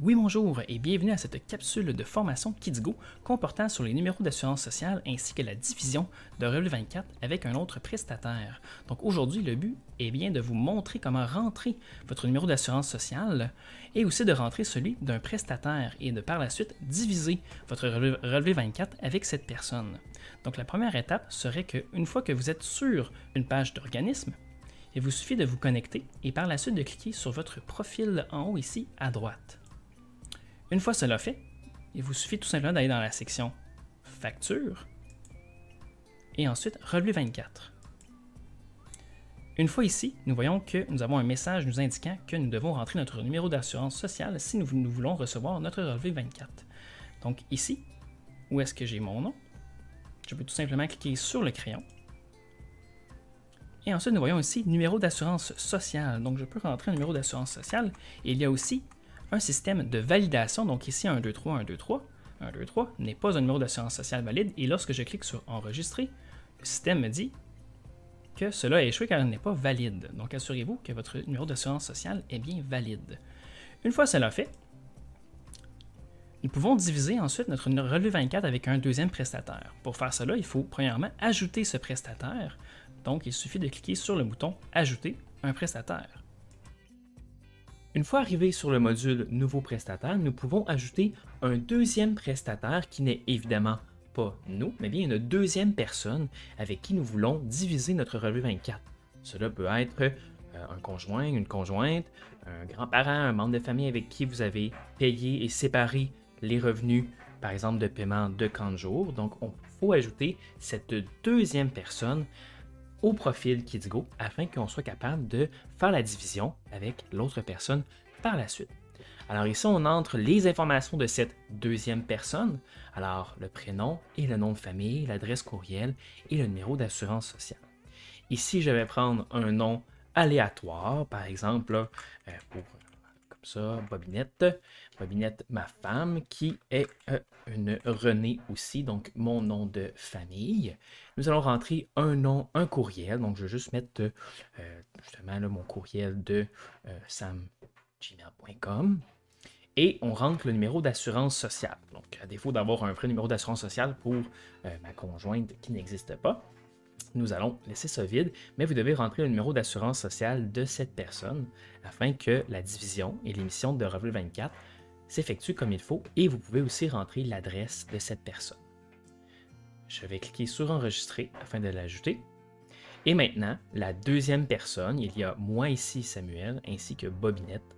Oui, bonjour et bienvenue à cette capsule de formation KidsGo comportant sur les numéros d'assurance sociale ainsi que la division de Relevé 24 avec un autre prestataire. Donc aujourd'hui, le but est bien de vous montrer comment rentrer votre numéro d'assurance sociale et aussi de rentrer celui d'un prestataire et de par la suite diviser votre Relevé 24 avec cette personne. Donc la première étape serait qu'une fois que vous êtes sur une page d'organisme, il vous suffit de vous connecter et par la suite de cliquer sur votre profil en haut ici à droite. Une fois cela fait, il vous suffit tout simplement d'aller dans la section Facture et ensuite Relevé 24. Une fois ici, nous voyons que nous avons un message nous indiquant que nous devons rentrer notre numéro d'assurance sociale si nous voulons recevoir notre Relevé 24. Donc ici, où est-ce que j'ai mon nom? Je peux tout simplement cliquer sur le crayon. Et ensuite, nous voyons ici numéro d'assurance sociale. Donc je peux rentrer un numéro d'assurance sociale. Et il y a aussi un système de validation, donc ici 1, 2, 3, 1, 2, 3. 1, 2, 3 n'est pas un numéro d'assurance sociale valide, et lorsque je clique sur Enregistrer, le système me dit que cela a échoué car il n'est pas valide. Donc assurez-vous que votre numéro d'assurance sociale est bien valide. Une fois cela fait, nous pouvons diviser ensuite notre Relevé 24 avec un deuxième prestataire. Pour faire cela, il faut premièrement ajouter ce prestataire. Donc il suffit de cliquer sur le bouton Ajouter un prestataire. Une fois arrivé sur le module Nouveau prestataire, nous pouvons ajouter un deuxième prestataire qui n'est évidemment pas nous, mais bien une deuxième personne avec qui nous voulons diviser notre Relevé 24. Cela peut être un conjoint, une conjointe, un grand-parent, un membre de famille avec qui vous avez payé et séparé les revenus, par exemple de paiement de camp de jour. Donc, il faut ajouter cette deuxième personne au profil KidsGo afin qu'on soit capable de faire la division avec l'autre personne par la suite. Alors ici, on entre les informations de cette deuxième personne, alors le prénom et le nom de famille, l'adresse courriel et le numéro d'assurance sociale. Ici, je vais prendre un nom aléatoire, par exemple, là, pour comme ça, Bobinette, ma femme, qui est une Renée aussi, donc mon nom de famille. Nous allons rentrer un nom, un courriel, donc je vais juste mettre justement là, mon courriel de samgmail.com. Et on rentre le numéro d'assurance sociale. Donc, à défaut d'avoir un vrai numéro d'assurance sociale pour ma conjointe qui n'existe pas, nous allons laisser ça vide, mais vous devez rentrer le numéro d'assurance sociale de cette personne afin que la division et l'émission de Relevé 24 s'effectuent comme il faut, et vous pouvez aussi rentrer l'adresse de cette personne. Je vais cliquer sur Enregistrer afin de l'ajouter. Et maintenant, la deuxième personne, il y a moi ici, Samuel, ainsi que Bobinette,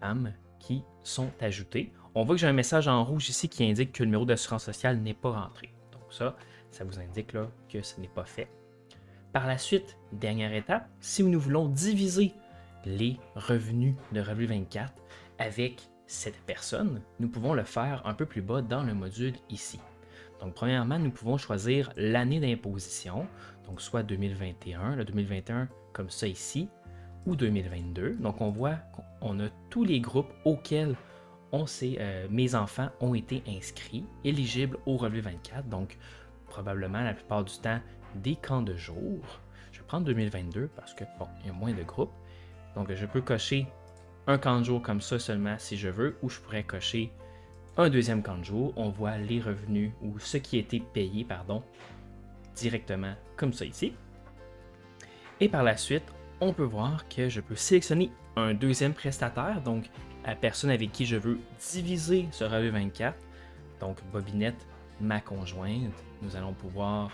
femme, qui sont ajoutés. On voit que j'ai un message en rouge ici qui indique que le numéro d'assurance sociale n'est pas rentré. Donc ça vous indique là que ce n'est pas fait. Par la suite, dernière étape, si nous voulons diviser les revenus de Relevé 24 avec cette personne, nous pouvons le faire un peu plus bas dans le module ici. Donc premièrement, nous pouvons choisir l'année d'imposition, donc soit 2021, le 2021 comme ça ici, ou 2022. Donc on voit qu'on a tous les groupes auxquels mes enfants ont été inscrits, éligibles au Relevé 24, donc probablement la plupart du temps des camps de jour. Je vais prendre 2022 parce que bon, il y a moins de groupes. Donc je peux cocher un camp de jour comme ça seulement si je veux, ou je pourrais cocher un deuxième camp de jour. On voit les revenus ou ce qui a été payé, directement comme ça ici. Et par la suite, on peut voir que je peux sélectionner un deuxième prestataire, donc la personne avec qui je veux diviser ce Relevé 24. Donc Bobinette, ma conjointe. Nous allons pouvoir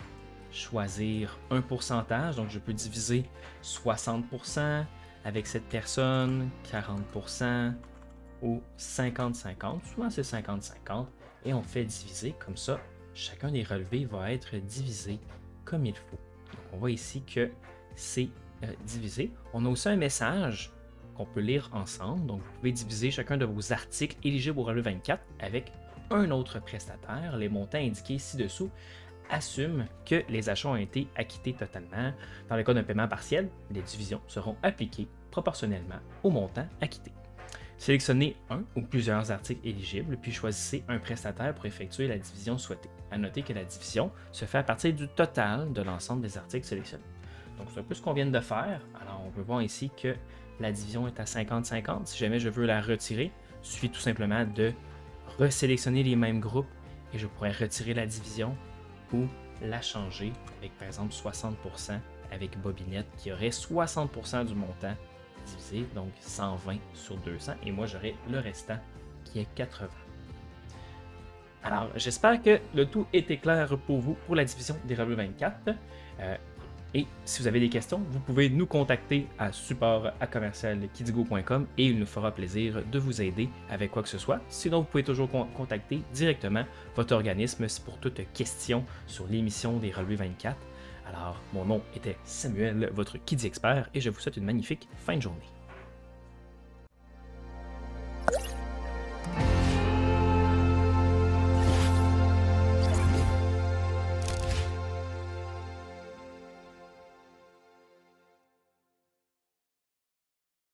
choisir un pourcentage, donc je peux diviser 60% avec cette personne, 40% ou 50-50, souvent c'est 50-50, et on fait diviser, comme ça, chacun des relevés va être divisé comme il faut. Donc on voit ici que c'est divisé. On a aussi un message qu'on peut lire ensemble, donc vous pouvez diviser chacun de vos articles éligibles au Relevé 24 avec un autre prestataire. Les montants indiqués ci-dessous assument que les achats ont été acquittés totalement. Dans le cas d'un paiement partiel, les divisions seront appliquées proportionnellement au montant acquitté. Sélectionnez un ou plusieurs articles éligibles, puis choisissez un prestataire pour effectuer la division souhaitée. À noter que la division se fait à partir du total de l'ensemble des articles sélectionnés. Donc c'est un peu ce qu'on vient de faire. Alors on peut voir ici que la division est à 50-50. Si jamais je veux la retirer, Il suffit tout simplement de resélectionner les mêmes groupes et je pourrais retirer la division ou la changer avec par exemple 60% avec bobinette qui aurait 60% du montant divisé, donc 120 sur 200 et moi j'aurais le restant qui est 80. Alors j'espère que le tout était clair pour vous pour la division des relevés 24. Et si vous avez des questions, vous pouvez nous contacter à support@commercialkidigo.com et il nous fera plaisir de vous aider avec quoi que ce soit. Sinon, vous pouvez toujours contacter directement votre organisme pour toute question sur l'émission des relevés 24. Alors, mon nom était Samuel, votre Kidi Expert, et je vous souhaite une magnifique fin de journée.